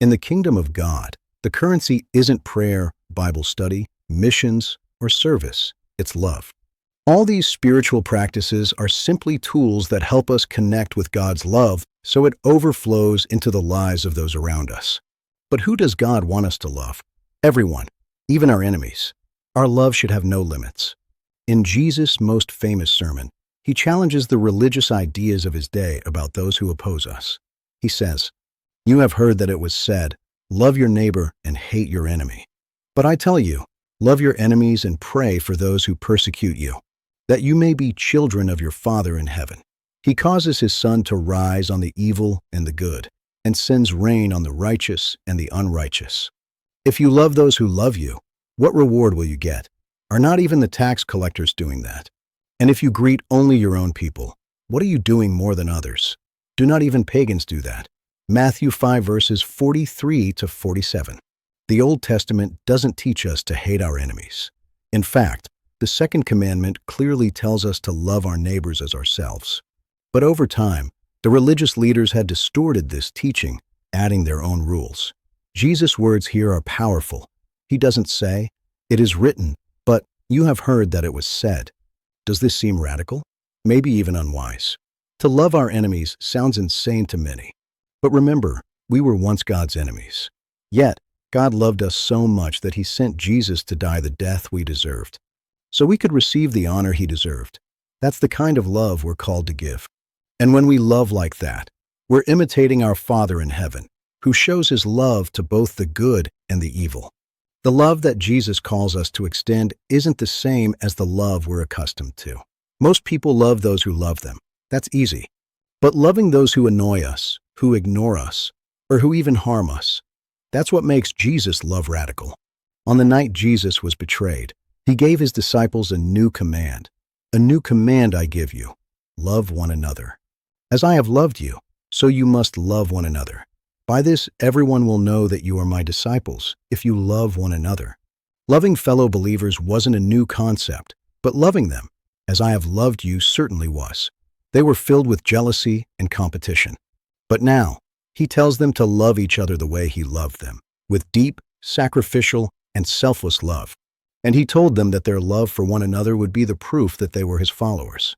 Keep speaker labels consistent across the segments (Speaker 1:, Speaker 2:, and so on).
Speaker 1: In the kingdom of God, the currency isn't prayer, Bible study, missions, or service. It's love. All these spiritual practices are simply tools that help us connect with God's love so it overflows into the lives of those around us. But who does God want us to love? Everyone, even our enemies. Our love should have no limits. In Jesus' most famous sermon, he challenges the religious ideas of his day about those who oppose us. He says, "You have heard that it was said, 'Love your neighbor and hate your enemy.' But I tell you, love your enemies and pray for those who persecute you, that you may be children of your Father in heaven. He causes his sun to rise on the evil and the good, and sends rain on the righteous and the unrighteous. If you love those who love you, what reward will you get? Are not even the tax collectors doing that? And if you greet only your own people, what are you doing more than others? Do not even pagans do that?" Matthew 5 verses 43 to 47. The Old Testament doesn't teach us to hate our enemies. In fact, the second commandment clearly tells us to love our neighbors as ourselves. But over time, the religious leaders had distorted this teaching, adding their own rules. Jesus' words here are powerful. He doesn't say, "It is written," but "You have heard that it was said." Does this seem radical? Maybe even unwise. To love our enemies sounds insane to many. But remember, we were once God's enemies. Yet, God loved us so much that he sent Jesus to die the death we deserved, so we could receive the honor he deserved. That's the kind of love we're called to give. And when we love like that, we're imitating our Father in heaven, who shows his love to both the good and the evil. The love that Jesus calls us to extend isn't the same as the love we're accustomed to. Most people love those who love them. That's easy. But loving those who annoy us, who ignore us, or who even harm us, that's what makes Jesus' love radical. On the night Jesus was betrayed, he gave his disciples a new command. "A new command I give you, love one another. As I have loved you, so you must love one another. By this everyone will know that you are my disciples, if you love one another." Loving fellow believers wasn't a new concept, but loving them, as I have loved you, certainly was. They were filled with jealousy and competition. But now, he tells them to love each other the way he loved them, with deep, sacrificial, and selfless love. And he told them that their love for one another would be the proof that they were his followers.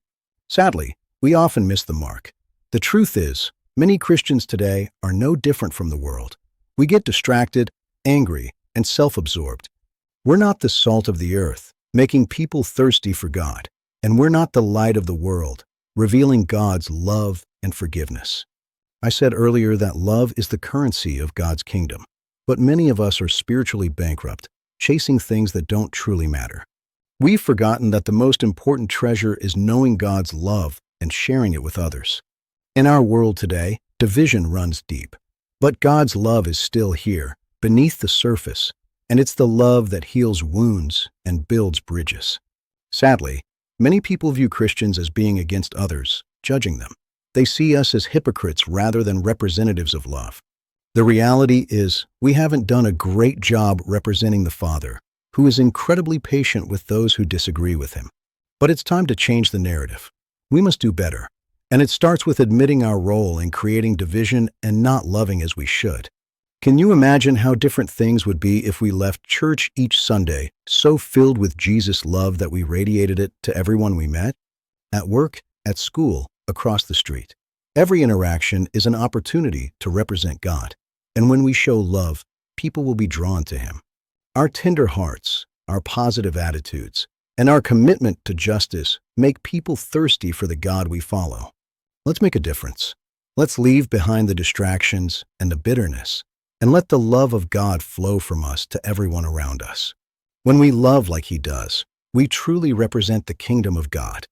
Speaker 1: Sadly, we often miss the mark. The truth is, many Christians today are no different from the world. We get distracted, angry, and self-absorbed. We're not the salt of the earth, making people thirsty for God. And we're not the light of the world, revealing God's love and forgiveness. I said earlier that love is the currency of God's kingdom. But many of us are spiritually bankrupt, chasing things that don't truly matter. We've forgotten that the most important treasure is knowing God's love and sharing it with others. In our world today, division runs deep. But God's love is still here, beneath the surface, and it's the love that heals wounds and builds bridges. Sadly, many people view Christians as being against others, judging them. They see us as hypocrites rather than representatives of love. The reality is, we haven't done a great job representing the Father, who is incredibly patient with those who disagree with him. But it's time to change the narrative. We must do better. And it starts with admitting our role in creating division and not loving as we should. Can you imagine how different things would be if we left church each Sunday so filled with Jesus' love that we radiated it to everyone we met? At work, at school, across the street. Every interaction is an opportunity to represent God. And when we show love, people will be drawn to him. Our tender hearts, our positive attitudes, and our commitment to justice make people thirsty for the God we follow. Let's make a difference. Let's leave behind the distractions and the bitterness, and let the love of God flow from us to everyone around us. When we love like he does, we truly represent the kingdom of God.